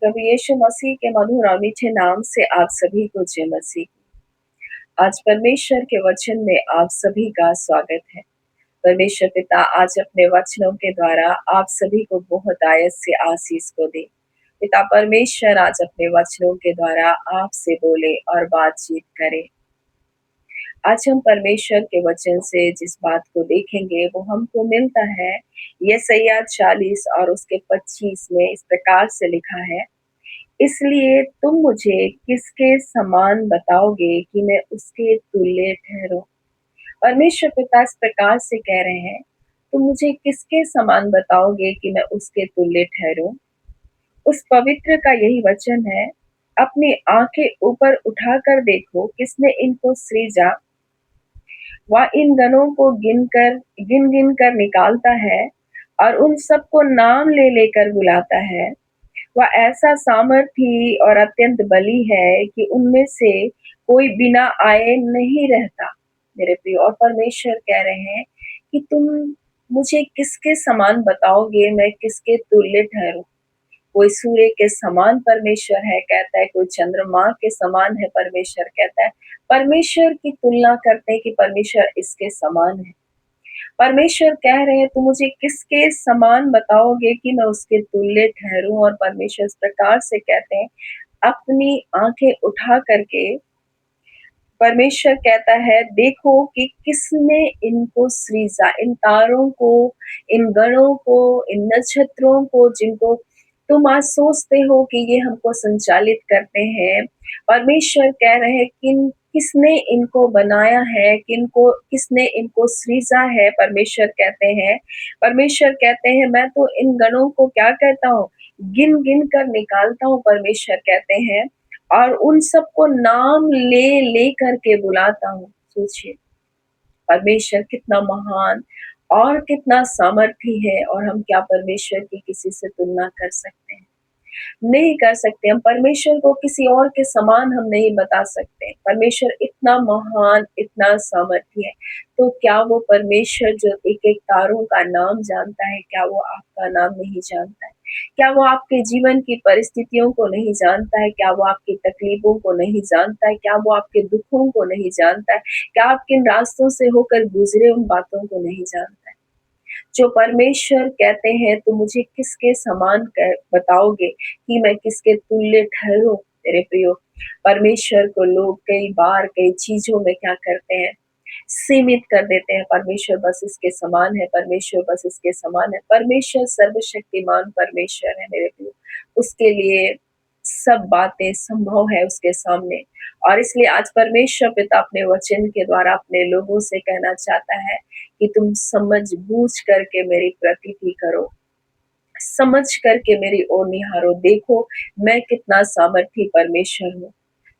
प्रभु यीशु मसीह के मधुर और मीठे नाम से आप सभी को जय मसीह। आज परमेश्वर के वचन में आप सभी का स्वागत है। परमेश्वर पिता आज अपने वचनों के द्वारा आप सभी को बहुत आयत से आशीष को दे। पिता परमेश्वर आज अपने वचनों के द्वारा आपसे बोले और बातचीत करे। आज हम परमेश्वर के वचन से जिस बात को देखेंगे वो हमको मिलता है यशायाह 40 और उसके 25 में इस प्रकार से लिखा है, इसलिए तुम मुझे किसके समान बताओगे कि मैं उसके तुल्य ठहरूं। परमेश्वर पिता इस प्रकार से कह रहे हैं, तुम मुझे किसके समान बताओगे कि मैं उसके तुल्य ठहरूं। उस पवित्र का यही वचन है, अपनी आंखें ऊपर उठाकर देखो किसने इनको सृजा। वह इन गणों को गिन गिन कर निकालता है और उन सबको नाम ले लेकर बुलाता है। वह ऐसा सामर्थी और अत्यंत बली है कि उनमें से कोई बिना आए नहीं रहता। मेरे प्रिय, और परमेश्वर कह रहे हैं कि तुम मुझे किसके समान बताओगे, मैं किसके तुल्य ठहरूं। कोई सूर्य के समान परमेश्वर है कहता है, कोई चंद्रमा के समान है परमेश्वर कहता है। परमेश्वर की तुलना करते हैं कि परमेश्वर इसके समान है। परमेश्वर कह रहे हैं, तुम मुझे किसके समान बताओगे कि मैं उसके तुल्य ठहरूं। और परमेश्वर इस प्रकार से कहते हैं, अपनी आंखें उठा करके परमेश्वर कहता है, देखो कि किसने इनको सृजा, इन तारों को, इन गणों को, इन नक्षत्रों को, जिनको तुम आज सोचते हो कि ये हमको संचालित करते हैं। परमेश्वर कह रहे हैं कि किसने इनको बनाया है, किनको किसने इनको सृजा है। परमेश्वर कहते हैं, मैं तो इन गणों को क्या कहता हूँ, गिन गिन कर निकालता हूँ। परमेश्वर कहते हैं, और उन सबको नाम ले ले करके बुलाता हूँ। सोचिए परमेश्वर कितना महान और कितना सामर्थी है, और हम क्या परमेश्वर की किसी से तुलना कर सकते हैं? नहीं कर सकते। हम परमेश्वर को किसी और के समान हम नहीं बता सकते। परमेश्वर इतना महान, इतना सामर्थी है। तो क्या वो परमेश्वर जो एक एक तारों का नाम जानता है, क्या वो आपका नाम नहीं जानता है? क्या वो आपके जीवन की परिस्थितियों को नहीं जानता है? क्या वो आपकी तकलीफों को नहीं जानता है? क्या वो आपके दुखों को नहीं जानता है? क्या आप किन रास्तों से होकर गुजरे उन बातों को नहीं जानता है? जो परमेश्वर कहते हैं, तुम मुझे किसके समान बताओगे कि मैं किसके तुल्य ठहरूं। मेरे प्रियो, परमेश्वर को लोग कई बार कई चीजों में क्या करते हैं, सीमित कर देते हैं। परमेश्वर बस इसके समान है, परमेश्वर बस इसके समान है। परमेश्वर सर्वशक्तिमान परमेश्वर है मेरे प्रियो, उसके लिए सब बातें संभव है उसके सामने। और इसलिए आज परमेश्वर पिता अपने वचन के द्वारा अपने लोगों से कहना चाहता है कि तुम समझ बूझ करके मेरी प्रतीति करो, समझ करके मेरी ओर निहारो। देखो मैं कितना सामर्थी परमेश्वर हूँ।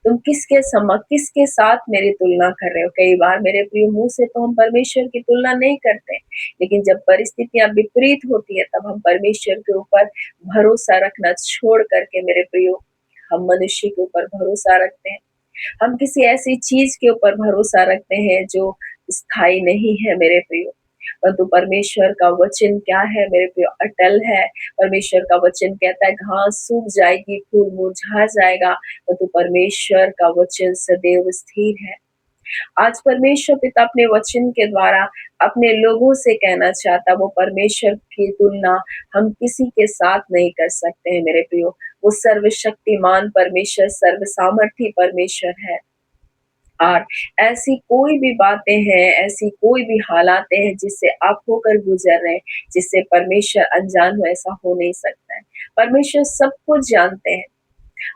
तुम किसके साथ मेरी तुलना कर रहे हो। कई बार मेरे प्रिय, मुंह से तो हम परमेश्वर की तुलना नहीं करते, लेकिन जब परिस्थितियां विपरीत होती है तब हम परमेश्वर के ऊपर भरोसा रखना छोड़ करके मेरे प्रियो, हम मनुष्य के ऊपर भरोसा रखते हैं। हम किसी ऐसी चीज के ऊपर भरोसा रखते हैं जो स्थायी नहीं है मेरे प्रियो। परंतु परमेश्वर का वचन क्या है मेरे प्रियो, अटल है। परमेश्वर का वचन कहता है, घास सूख जाएगी, फूल मुरझा जाएगा, परंतु परमेश्वर का वचन सदैव स्थिर है। आज परमेश्वर पिता अपने वचन के द्वारा अपने लोगों से कहना चाहता, वो परमेश्वर की तुलना हम किसी के साथ नहीं कर सकते हैं मेरे प्रियो। वो सर्वशक्तिमान परमेश्वर, सर्व सामर्थी परमेश्वर है। और ऐसी कोई भी बातें हैं, ऐसी कोई भी हालातें हैं जिससे आप होकर गुजर रहे हैं, जिससे परमेश्वर अनजान हो, ऐसा हो नहीं सकता है। परमेश्वर सब कुछ जानते हैं।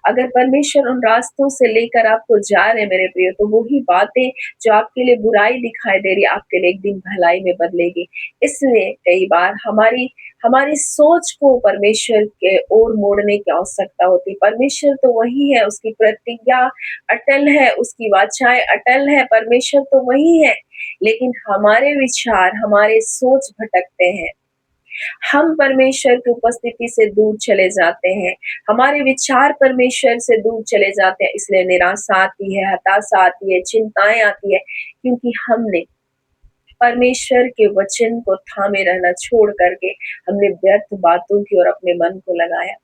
अगर परमेश्वर उन रास्तों से लेकर आपको जा रहे हैं मेरे प्रिय, तो वही बातें जो आपके लिए बुराई दिखाई दे रही है, आपके लिए एक दिन भलाई में बदलेगी। इसलिए कई बार हमारी हमारी सोच को परमेश्वर के ओर मोड़ने की आवश्यकता होती है। परमेश्वर तो वही है, उसकी प्रतिज्ञा अटल है, उसकी वाचाएं अटल है, परमेश्वर तो वही है। लेकिन हमारे विचार, हमारे सोच भटकते हैं। हम परमेश्वर की उपस्थिति से दूर चले जाते हैं, हमारे विचार परमेश्वर से दूर चले जाते हैं। इसलिए निराशा आती है, हताशा आती है, चिंताएं आती है, क्योंकि हमने परमेश्वर के वचन को थामे रहना छोड़ करके हमने व्यर्थ बातों की ओर अपने मन को लगाया।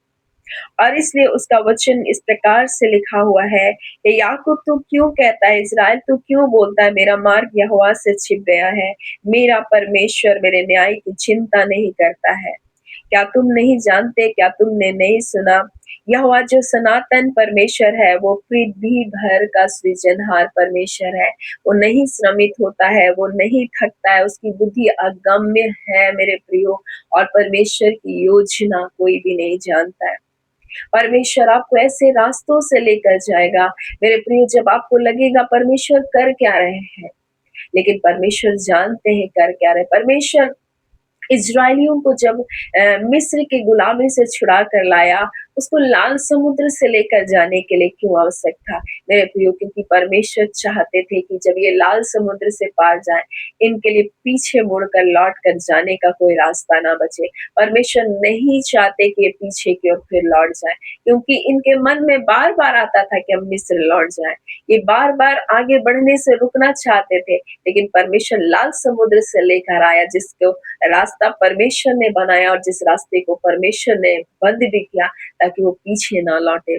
और इसलिए उसका वचन इस प्रकार से लिखा हुआ है कि याकूब तू क्यों कहता है, इज़राइल तू क्यों बोलता है, मेरा मार्ग यहोवा से छिप गया है, मेरा परमेश्वर मेरे न्याय की चिंता नहीं करता है। क्या तुम नहीं जानते, क्या तुमने नहीं सुना? यहोवा जो सनातन परमेश्वर है, वो पृथ्वी भर का सृजनहार परमेश्वर है। वो नहीं श्रमित होता है, वो नहीं थकता है, उसकी बुद्धि अगम्य है मेरे प्रियो, और परमेश्वर की योजना कोई भी नहीं जानता है। परमेश्वर आपको ऐसे रास्तों से लेकर जाएगा मेरे प्रिय, जब आपको लगेगा परमेश्वर कर क्या रहे हैं, लेकिन परमेश्वर जानते हैं कर क्या रहे। परमेश्वर इज़राइलियों को जब मिस्र की गुलामी से छुड़ा कर लाया, उसको लाल समुद्र से लेकर जाने के लिए क्यों आवश्यक था? मेरे प्रियो, क्योंकि परमेश्वर चाहते थे कि जब ये लाल समुद्र से पार जाएँ, इनके लिए पीछे मुड़कर लौट कर जाने का कोई रास्ता ना बचे। परमेश्वर नहीं चाहते कि ये पीछे की ओर फिर लौट जाएँ, क्योंकि इनके मन में बार-बार आता था कि हम मिस्र लौट जाएँ। ये बार-बार आगे बढ़ने से रुकना चाहते थे, लेकिन परमेश्वर लाल समुद्र से लेकर आया, जिसको रास्ता परमेश्वर ने बनाया और जिस रास्ते को परमेश्वर ने बंद भी किया, ताकि वो पीछे ना लौटे।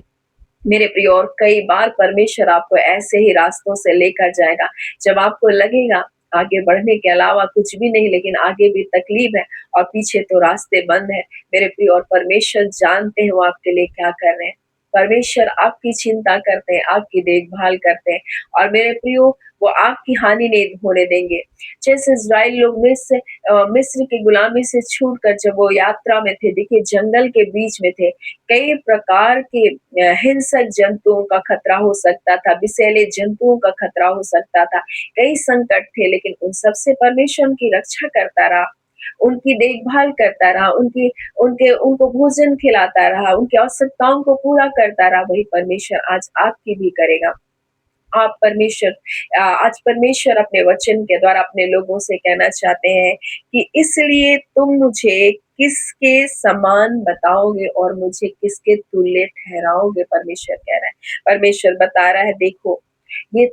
मेरे प्रिय, और कई बार परमेश्वर आपको ऐसे ही रास्तों से लेकर जाएगा, जब आपको लगेगा आगे बढ़ने के अलावा कुछ भी नहीं, लेकिन आगे भी तकलीफ है और पीछे तो रास्ते बंद है। मेरे प्रिय, और परमेश्वर जानते हैं वो आपके लिए क्या कर रहे हैं। परमेश्वर आपकी चिंता करते हैं, आपकी देखभाल करते हैं, और मेरे प्रियो, वो आपकी हानि नहीं होने देंगे। जैसे इज़राइल लोग मिस्र की गुलामी से छूटकर जब वो यात्रा में थे, देखिए जंगल के बीच में थे, कई प्रकार के हिंसक जंतुओं का खतरा हो सकता था, विषैले जंतुओं का खतरा हो सकता था, कई संकट थे, लेकिन उन सब से परमेश्वर उनकी रक्षा करता रहा, उनकी देखभाल करता रहा, उनकी उनके उनको भोजन खिलाता रहा, उनकी आवश्यकताओं को पूरा करता रहा। वही परमेश्वर आज आपकी भी करेगा। आप परमेश्वर आज परमेश्वर अपने वचन के द्वारा अपने लोगों से कहना चाहते हैं कि इसलिए तुम मुझे किसके समान बताओगे और मुझे किसके तुल्य ठहराओगे, परमेश्वर कह रहा है। परमेश्वर बता रहा है, देखो,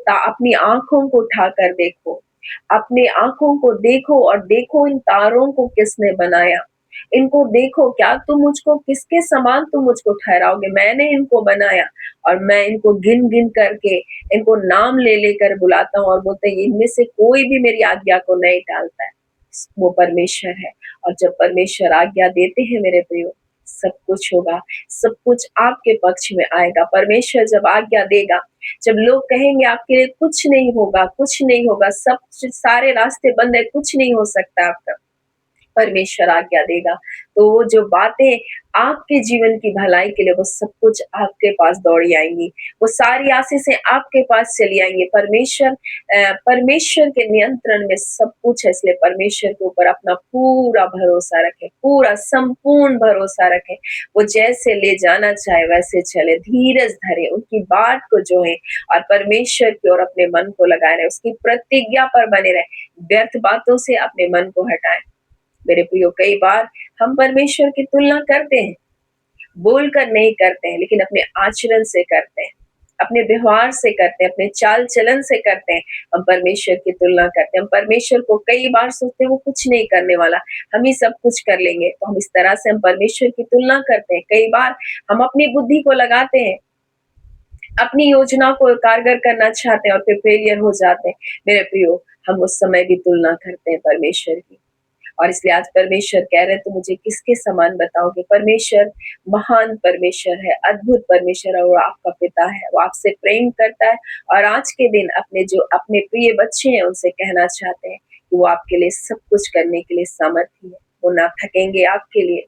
अपनी आंखों को उठाकर देखो, अपनी आंखों को देखो और देखो इन तारों को किसने बनाया। इनको देखो, क्या तुम मुझको किसके समान तुम मुझको ठहराओगे? मैंने इनको बनाया और मैं इनको गिन-गिन करके, इनको नाम ले लेकर बुलाता हूँ, और बोलते हैं इनमें से कोई भी मेरी आज्ञा को नहीं टालता है। वो परमेश्वर है, और जब परमेश्वर आज्ञा देते हैं मेरे प्रियो, सब कुछ होगा, सब कुछ आपके पक्ष में आएगा। परमेश्वर जब आज्ञा देगा, जब लोग कहेंगे आपके लिए कुछ नहीं होगा, कुछ नहीं होगा, सब सारे रास्ते बंद है, कुछ नहीं हो सकता आपका, परमेश्वर आज्ञा देगा, तो वो जो बातें आपके जीवन की भलाई के लिए, वो सब कुछ आपके पास दौड़ी आएँगी। वो सारी आशीषें आपके पास चली आएँगी। परमेश्वर के नियंत्रण में सब कुछ है, इसलिए परमेश्वर के ऊपर अपना पूरा भरोसा रखें, पूरा संपूर्ण भरोसा रखें। वो जैसे ले जाना चाहे वैसे चले, धीरज धरें, उनकी बाट को जोहें, और परमेश्वर की ओर अपने मन को लगाए रहें, उसकी प्रतिज्ञा पर बने रहें। व्यर्थ बातों से अपने मन को हटाएँ। मेरे प्रियो, कई बार हम परमेश्वर की तुलना करते हैं, बोलकर नहीं करते हैं, लेकिन अपने आचरण से करते हैं, अपने व्यवहार से करते हैं, अपने चाल-चलन से करते हैं। हम परमेश्वर की तुलना करते हैं। हम परमेश्वर को कई बार सोचते हैं वो कुछ नहीं करने वाला, हम ही सब कुछ कर लेंगे। तो हम इस तरह से हम परमेश्वर की तुलना करते हैं। कई बार हम अपनी बुद्धि को लगाते हैं, अपनी योजना को कारगर करना चाहते हैं और फिर फेलियर हो जाते हैं। मेरे प्रियो, हम उस समय भी तुलना करते हैं परमेश्वर की। और इसलिए आज परमेश्वर कह रहे हैं, तो मुझे किसके समान बताओगे? परमेश्वर महान परमेश्वर है, अद्भुत परमेश्वर है, वो आपका पिता है, वो आपसे प्रेम करता है, और आज के दिन अपने प्रिय बच्चे हैं उनसे कहना चाहते हैं कि वो आपके लिए सब कुछ करने के लिए सामर्थी है। वो ना थकेंगे आपके लिए,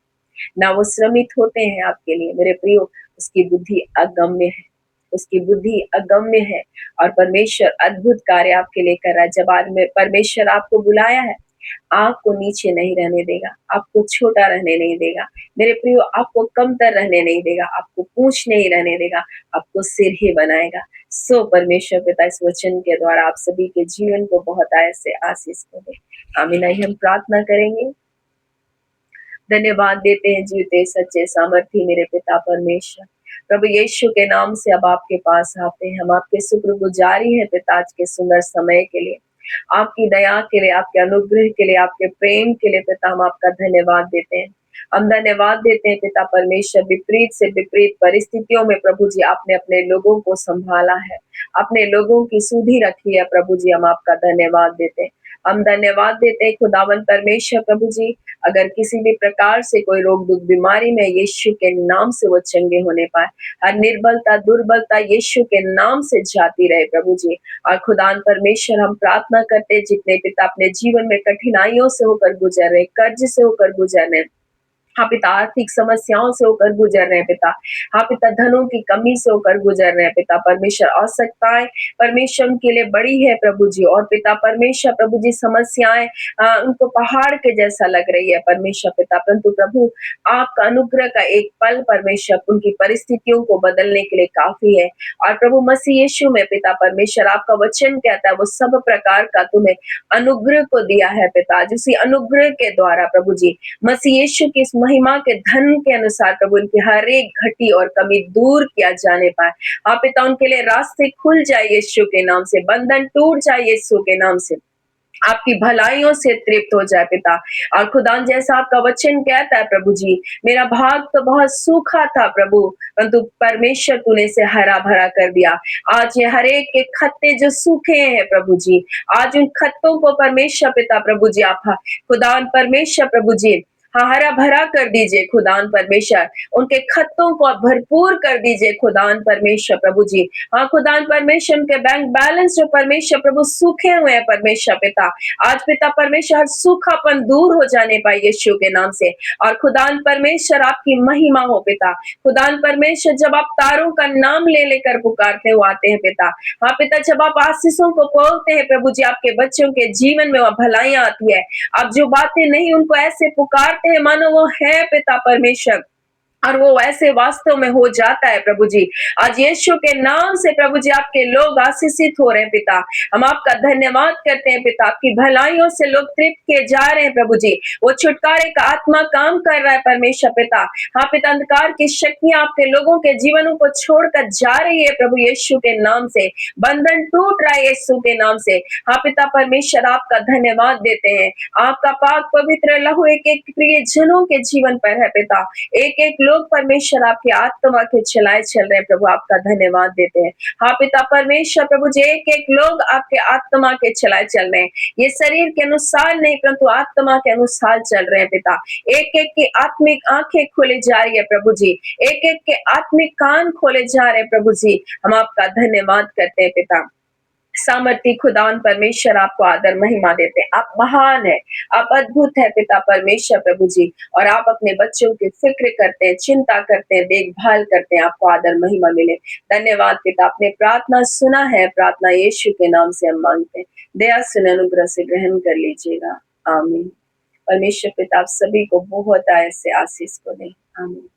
ना वो श्रमित होते हैं आपके लिए। मेरे प्रियो, उसकी बुद्धि अगम्य है, उसकी बुद्धि अगम्य है, और परमेश्वर अद्भुत कार्य आपके लिए कर रहा है। जब आज में परमेश्वर आपको बुलाया है, आपको नीचे नहीं रहने देगा, आपको छोटा रहने नहीं देगा। मेरे प्रियो, आपको कमतर रहने नहीं देगा, आपको पूँछ नहीं रहने देगा, आपको सिर ही बनाएगा। सो परमेश्वर पिता इस वचन के द्वारा आप सभी के जीवन को बहुत ऐसे आशीष को दे। आमीन। आइए हम प्रार्थना करेंगे। धन्यवाद देते हैं जीवते सच्चे सामर्थी मेरे पिता परमेश्वर। प्रभु यीशु के नाम से अब आपके पास आते हैं। हम आपके शुक्रगुजारी हैं पिता, आज के सुंदर समय के लिए, आपकी दया के लिए, आपके अनुग्रह के लिए, आपके प्रेम के लिए पिता, हम आपका धन्यवाद देते हैं। हम धन्यवाद देते हैं पिता परमेश्वर, विपरीत से विपरीत परिस्थितियों में प्रभु जी आपने अपने लोगों को संभाला है, अपने लोगों की सुधि रखी है प्रभु जी, हम आपका धन्यवाद देते हैं। हम धन्यवाद देते हैं खुदावन परमेश्वर प्रभु जी, अगर किसी भी प्रकार से कोई रोग दुख बीमारी में यीशु के नाम से वो चंगे होने पाए, हर निर्बलता दुर्बलता यीशु के नाम से जाती रहे प्रभु जी। और खुदान परमेश्वर हम प्रार्थना करते हैं, जितने पिता अपने जीवन में कठिनाइयों से होकर गुजर रहे, कर्ज से होकर गुजर रहे, हाँ पिता, आर्थिक समस्याओं से होकर गुजर रहे हैं पिता। हाँ पिता, धनों की कमी से होकर गुजर रहे हैं पिता परमेश्वर। आवश्यकताएं परमेश्वर उनके लिए बड़ी है प्रभु जी, और पिता परमेश्वर प्रभु जी समस्याएं उनको पहाड़ के जैसा लग रही है परमेश्वर पिता, परंतु प्रभु आपका अनुग्रह का एक पल परमेश्वर उनकी परिस्थितियों को बदलने के लिए काफी है। और प्रभु मसीह यीशु में पिता परमेश्वर आपका वचन कहता है वो सब प्रकार का तुम्हें अनुग्रह को दिया है पिता, जिसी अनुग्रह के द्वारा प्रभु जी मसीह यीशु की इस महिमा के धन के अनुसार प्रभु उनकी हर एक घटी और कमी दूर किया जाने पाए। हाँ पिता, उनके लिए रास्ते खुल जाए यीशु के नाम से, बंधन टूट जाए यीशु के नाम से, आपकी भलाइयों से तृप्त हो जाए पिता। और खुदान जैसा आपका वचन कहता है प्रभु जी, मेरा भाग तो बहुत सूखा था प्रभु, परंतु परमेश्वर तूने इसे हरा भरा कर दिया। आज ये हर एक के खत्ते जो सूखे हैं प्रभु जी, आज उन खत्तों को परमेश्वर पिता प्रभु जी आप खुदान परमेश्वर प्रभु जी हाँ हरा भरा कर दीजिए खुदान परमेश्वर, उनके खत्तों को भरपूर कर दीजिए खुदान परमेश्वर प्रभु जी। हाँ खुदान परमेश्वर उनके बैंक बैलेंस जो परमेश्वर प्रभु सूखे हुए हैं परमेश्वर पिता, आज पिता परमेश्वर सूखापन दूर हो जाने पाए यीशु के नाम से। और खुदान परमेश्वर आपकी महिमा हो पिता, खुदान परमेश्वर जब आप तारों का नाम ले लेकर पुकारते हो आते हैं पिता। हाँ पिता, जब आप आशीषों को बोलते हैं प्रभु जी, आपके बच्चों के जीवन में वह भलाइयां आती है। आप जो बातें नहीं उनको ऐसे पुकारते हैं मानो वो है पिता परमेश्वर, और वो ऐसे वास्तव में हो जाता है प्रभु जी। आज यीशु के नाम से प्रभु जी आपके लोग आशीषित हो रहे हैं पिता। हम आपका धन्यवाद करते हैं पिता, आपकी भलाइयों से लोग तृप्त किए जा रहे हैं प्रभु जी। वो छुटकारे का आत्मा काम कर रहा है परमेश्वर पिता। हाँ पिता, अंधकार की शक्तियां आपके लोगों के जीवनों को छोड़कर जा रही है प्रभु यीशु के नाम से, बंधन टूट रहा है यीशु के नाम से। हाँ पिता परमेश्वर आपका धन्यवाद देते हैं, आपका पाक पवित्र लहू एक एक प्रिय जनों के जीवन पर है पिता। एक एक लोग परमेश्वर आपकी आत्मा के चलाए चल रहे हैं प्रभु, आपका धन्यवाद देते हैं। हाँ पिता परमेश्वर प्रभु जी, एक एक लोग आपके आत्मा के चलाए चल रहे हैं, ये शरीर के अनुसार नहीं परंतु आत्मा के अनुसार चल रहे हैं पिता। एक एक की आत्मिक आंखें खोले जा रही है प्रभु जी, एक एक के आत्मिक कान खोले जा रहे हैं प्रभु जी। हम आपका धन्यवाद करते हैं पिता। सामर्थी खुदान परमेश्वर आपको आदर महिमा देते हैं, आप महान है, आप अद्भुत है पिता परमेश्वर प्रभु जी, और आप अपने बच्चों की फिक्र करते हैं, चिंता करते हैं, देखभाल करते हैं, आपको आदर महिमा मिले। धन्यवाद पिता, आपने प्रार्थना सुना है, प्रार्थना यीशु के नाम से हम मांगते हैं, दया सुन अनुग्रह से ग्रहण कर लीजिएगा, आमीन। परमेश्वर पिता आप सभी को बहुत ऐसे आशीष को दे, आमीन।